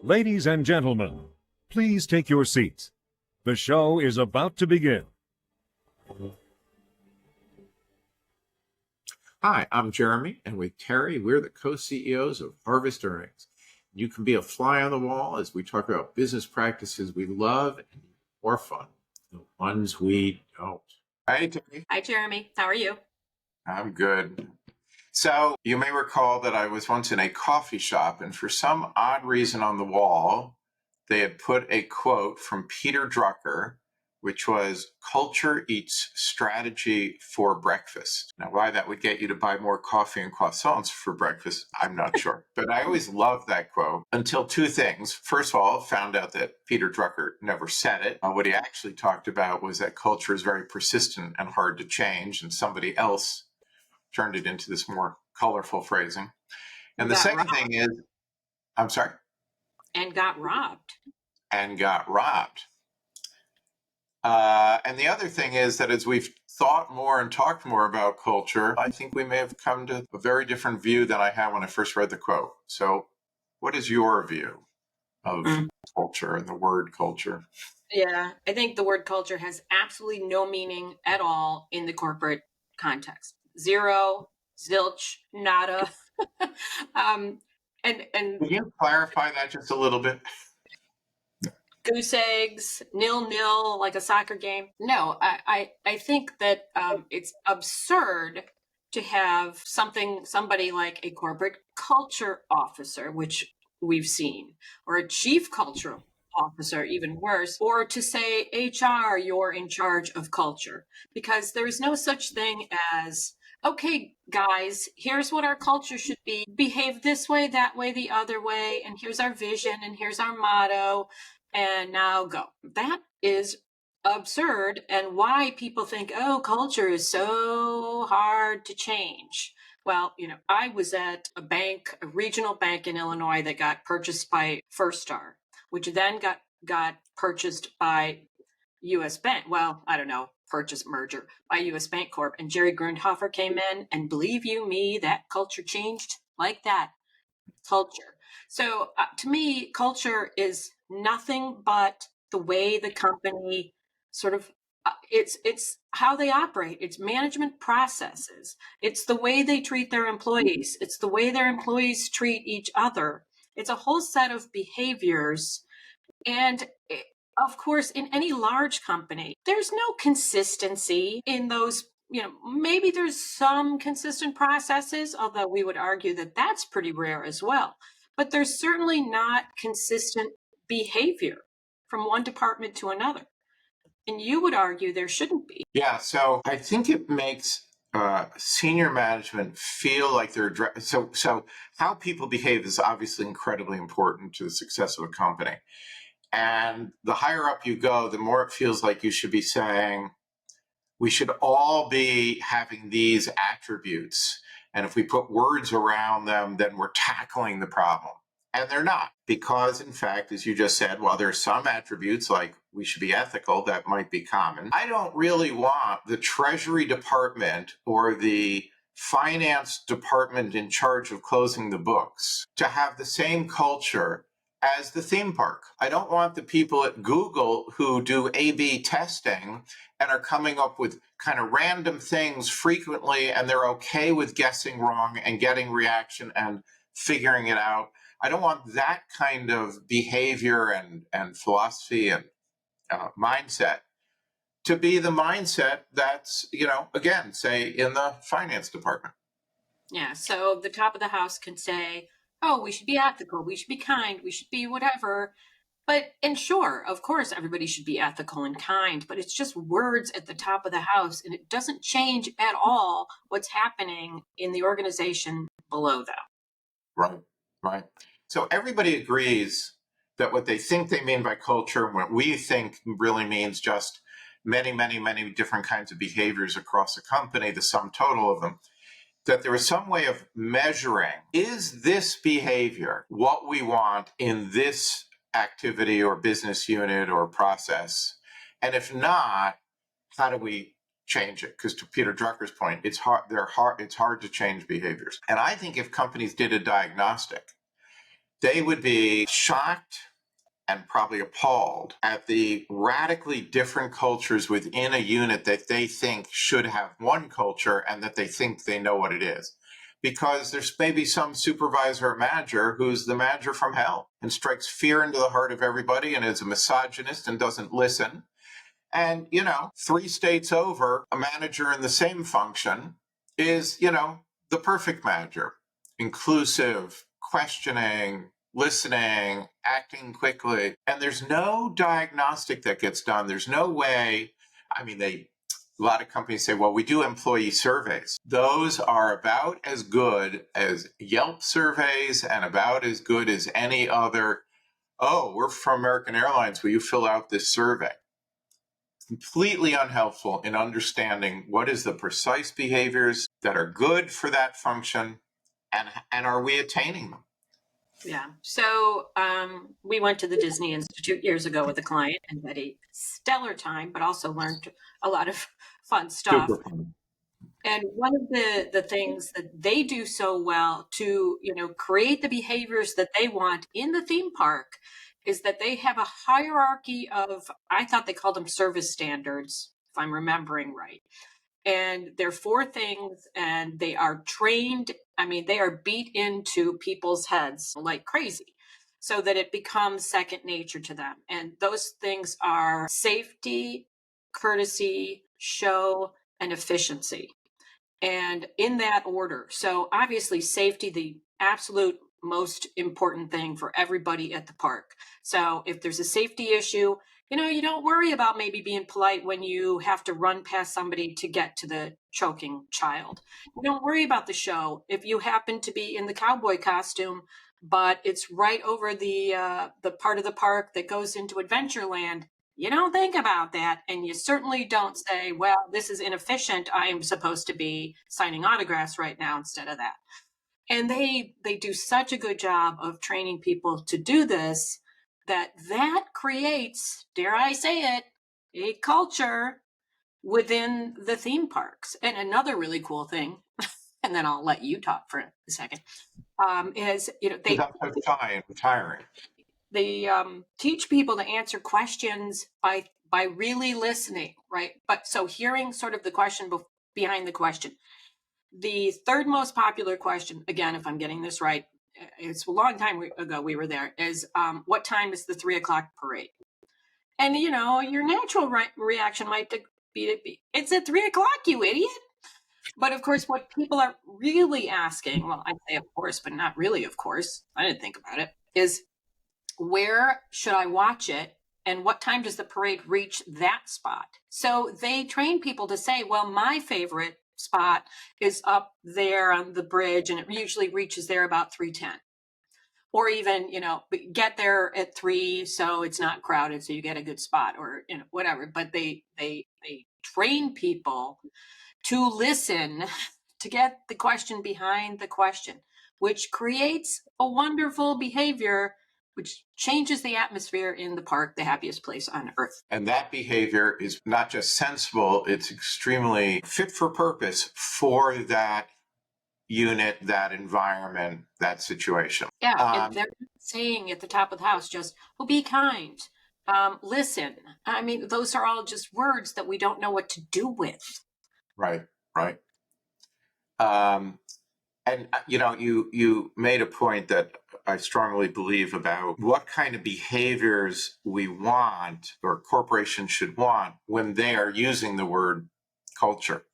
Ladies and gentlemen, please take your seats. The show is about to begin. Hi, I'm Jeremy, and with Terri, we're the co-CEOs of Harvest Earnings. You can be a fly on the wall as we talk about business practices we love and more fun, the ones we don't. Hi, Terri. Hi, Jeremy. How are you? I'm good. So you may recall that I was once in a coffee shop, and for some odd reason on the wall, they had put a quote from Peter Drucker, which was, "Culture eats strategy for breakfast." Now, why that would get you to buy more coffee and croissants for breakfast, I'm not sure. But I always loved that quote until two things. First of all, found out that Peter Drucker never said it. What he actually talked about was that culture is very persistent and hard to change, and somebody else turned it into this more colorful phrasing. And the second thing is, I'm sorry? And got robbed. And got robbed. And the other thing is that as we've thought more and talked more about culture, I think we may have come to a very different view than I had when I first read the quote. So what is your view of culture and the word culture? Yeah, I think the word culture has absolutely no meaning at all in the corporate context. Zero, zilch, nada. And Can you clarify that just a little bit? Goose eggs, nil, like a soccer game. No, I think that it's absurd to have somebody like a corporate culture officer, which we've seen, or a chief cultural officer, even worse, or to say, HR, you're in charge of culture, because there's no such thing as, okay, guys, here's what our culture should be. Behave this way, that way, the other way, and here's our vision, and here's our motto, and now go. That is absurd, and why people think, oh, culture is so hard to change. Well, I was at a bank, a regional bank in Illinois that got purchased by First Star, which then got purchased by U.S. Bank. Well, I don't know, merger by U.S. Bank Corp. And Jerry Grundhofer came in, and believe you me, that culture changed like that. Culture. So to me, culture is nothing but the way the company sort of it's how they operate. It's management processes. It's the way they treat their employees. It's the way their employees treat each other. It's a whole set of behaviors. And of course, in any large company, there's no consistency in those. Maybe there's some consistent processes, although we would argue that that's pretty rare as well. But there's certainly not consistent behavior from one department to another. And you would argue there shouldn't be. Yeah, so I think it makes senior management feel like they're so how people behave is obviously incredibly important to the success of a company. And the higher up you go, the more it feels like you should be saying, we should all be having these attributes. And if we put words around them, then we're tackling the problem. And they're not, because in fact, as you just said, while there's some attributes like we should be ethical, that might be common. I don't really want the Treasury Department or the finance department in charge of closing the books to have the same culture as the theme park. I don't want the people at Google who do A/B testing and are coming up with kind of random things frequently, and they're okay with guessing wrong and getting reaction and figuring it out. I don't want that kind of behavior and philosophy and mindset to be the mindset that's, again, say in the finance department. Yeah, so the top of the house can say, oh, we should be ethical, we should be kind, we should be whatever. And sure, of course, everybody should be ethical and kind, but it's just words at the top of the house, and it doesn't change at all what's happening in the organization below them. Right. So everybody agrees that what they think they mean by culture and what we think really means just many, many, many different kinds of behaviors across a company, the sum total of them, that there is some way of measuring, is this behavior what we want in this activity or business unit or process? And if not, how do we change it? Because to Peter Drucker's point, it's hard to change behaviors. And I think if companies did a diagnostic, they would be shocked and probably appalled at the radically different cultures within a unit that they think should have one culture and that they think they know what it is. Because there's maybe some supervisor or manager who's the manager from hell and strikes fear into the heart of everybody and is a misogynist and doesn't listen. And, 3 states over, a manager in the same function is, the perfect manager. Inclusive, questioning, listening, acting quickly. And there's no diagnostic that gets done. There's no way. A lot of companies say, well, we do employee surveys. Those are about as good as Yelp surveys and about as good as any other. Oh, we're from American Airlines. Will you fill out this survey? Completely unhelpful in understanding what is the precise behaviors that are good for that function and are we attaining them? Yeah. So we went to the Disney Institute years ago with a client and had a stellar time, but also learned a lot of fun stuff. Super fun. And one of the things that they do so well to, create the behaviors that they want in the theme park is that they have a hierarchy of, I thought they called them service standards, if I'm remembering right. And they're 4 things and they are trained. They are beat into people's heads like crazy so that it becomes second nature to them. And those things are safety, courtesy, show, and efficiency. And in that order. So obviously safety, the absolute most important thing for everybody at the park. So if there's a safety issue, you don't worry about maybe being polite when you have to run past somebody to get to the choking child. You don't worry about the show if you happen to be in the cowboy costume, but it's right over the part of the park that goes into Adventureland. You don't think about that, and you certainly don't say, well, this is inefficient. I am supposed to be signing autographs right now instead of that. And they do such a good job of training people to do this that creates, dare I say it, a culture within the theme parks. And another really cool thing, and then I'll let you talk for a second, is, they That's so shy and retiring. they teach people to answer questions by really listening, right? But so hearing sort of the question behind the question. The 3rd most popular question, again, if I'm getting this right, it's a long time ago we were there, is what time is the 3:00 parade? And your natural reaction might be it's at 3:00, you idiot. But of course, what people are really asking, well, I say of course, but not really of course, I didn't think about it, is where should I watch it? And what time does the parade reach that spot? So they train people to say, well, my favorite spot is up there on the bridge and it usually reaches there about 3:10. Or even, get there at 3 so it's not crowded so you get a good spot or whatever. But they train people to listen to get the question behind the question, which creates a wonderful behavior which changes the atmosphere in the park, the happiest place on earth. And that behavior is not just sensible, it's extremely fit for purpose for that unit, that environment, that situation. Yeah, and they're saying at the top of the house just, well, be kind, listen. Those are all just words that we don't know what to do with. Right. And you made a point that I strongly believe about what kind of behaviors we want or corporations should want when they are using the word culture.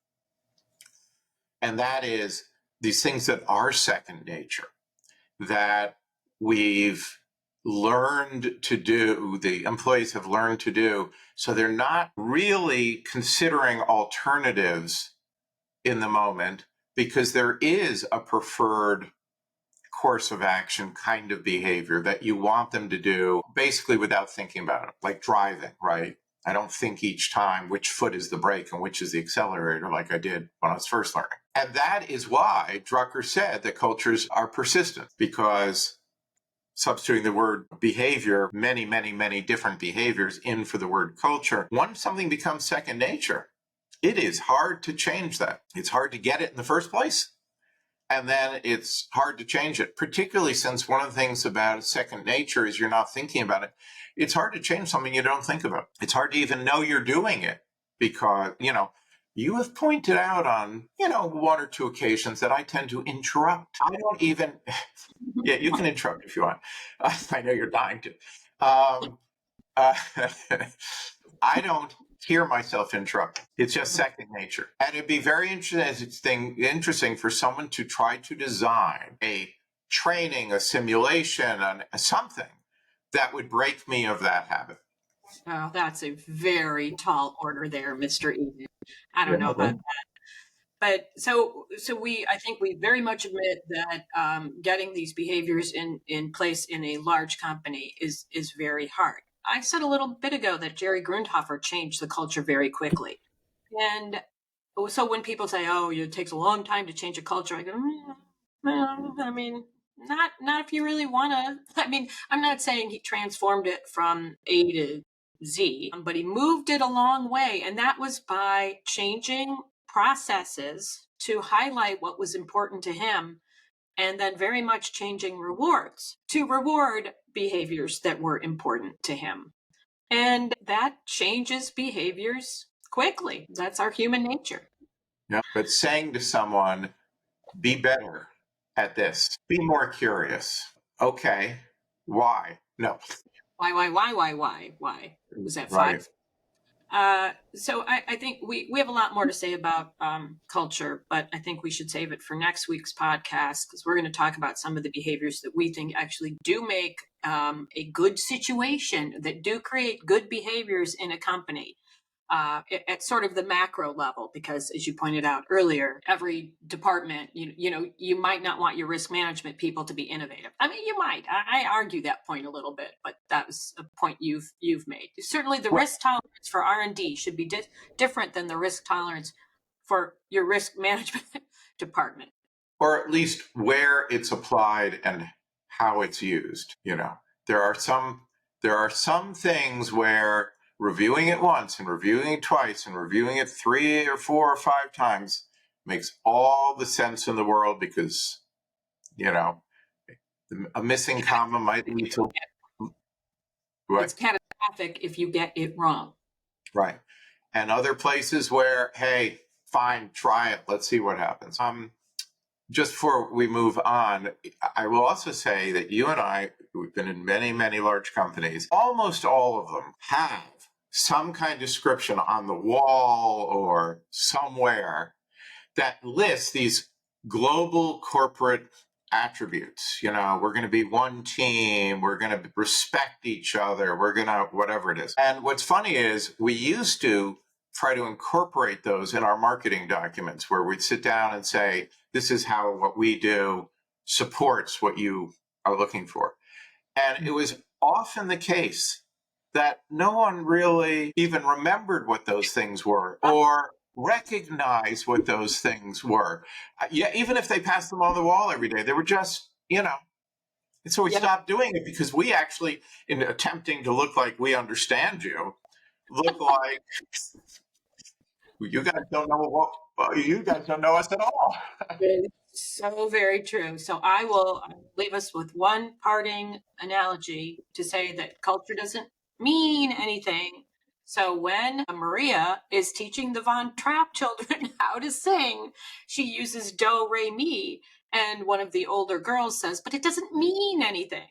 And that is these things that are second nature, that we've learned to do, the employees have learned to do, so they're not really considering alternatives in the moment because there is a preferred course of action kind of behavior that you want them to do basically without thinking about it, like driving, right? I don't think each time which foot is the brake and which is the accelerator like I did when I was first learning. And that is why Drucker said that cultures are persistent, because substituting the word behavior, many, many, many different behaviors in for the word culture, once something becomes second nature, it is hard to change that. It's hard to get it in the first place. and then it's hard to change it, particularly since one of the things about second nature is you're not thinking about it. It's hard to change something you don't think about. It's hard to even know you're doing it because, you have pointed out on, one or two occasions that I tend to interrupt. I don't even, yeah, you can interrupt if you want. I know you're dying to. I don't hear myself interrupt. It's just second nature. And it'd be very interesting for someone to try to design a training, a simulation, something that would break me of that habit. Oh, that's a very tall order there, Mr. Eden. I don't know about that. But I think we very much admit that getting these behaviors in place in a large company is very hard. I said a little bit ago that Jerry Grundhofer changed the culture very quickly. And so when people say, oh, it takes a long time to change a culture, I go, well, I mean, not if you really want to. I mean, I'm not saying he transformed it from A to Z, but he moved it a long way. And that was by changing processes to highlight what was important to him, and then very much changing rewards to reward behaviors that were important to him. And that changes behaviors quickly. That's our human nature. Yeah. But saying to someone, be better at this, be more curious. Okay. Why? No. Why? Was that 5? Right. So I think we have a lot more to say about culture, but I think we should save it for next week's podcast because we're going to talk about some of the behaviors that we think actually do make a good situation, that do create good behaviors in a company. At sort of the macro level, because as you pointed out earlier, every department, you might not want your risk management people to be innovative. I mean, you might. I argue that point a little bit, but that was a point you've made. Certainly, the risk tolerance for R&D should be different than the risk tolerance for your risk management department, or at least where it's applied and how it's used. There are some things where reviewing it once and reviewing it twice and reviewing it 3 or 4 or 5 times makes all the sense in the world because, a missing comma might lead to. It's catastrophic if you get it wrong. Right. And other places where, hey, fine, try it. Let's see what happens. Just before we move on, I will also say that you and I, we've been in many, many large companies. Almost all of them have some kind of description on the wall or somewhere that lists these global corporate attributes. We're going to be one team. We're going to respect each other. We're going to whatever it is. And what's funny is we used to try to incorporate those in our marketing documents where we'd sit down and say, this is how what we do supports what you are looking for. And it was often the case that no one really even remembered what those things were or recognized what those things were. Yeah, even if they passed them on the wall every day, they were just, and so we stopped doing it because we actually, in attempting to look like we understand you, look like you guys don't know us at all. So very true. So I will leave us with one parting analogy to say that culture doesn't mean anything. So when Maria is teaching the Von Trapp children how to sing, she uses do, re, mi. And one of the older girls says, but it doesn't mean anything.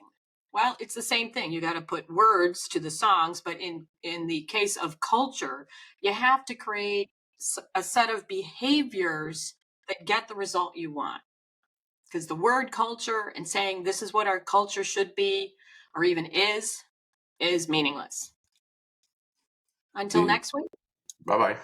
Well, it's the same thing. You got to put words to the songs. But in the case of culture, you have to create a set of behaviors that get the result you want. Because the word culture and saying this is what our culture should be or even is meaningless. Until next week. Bye-bye.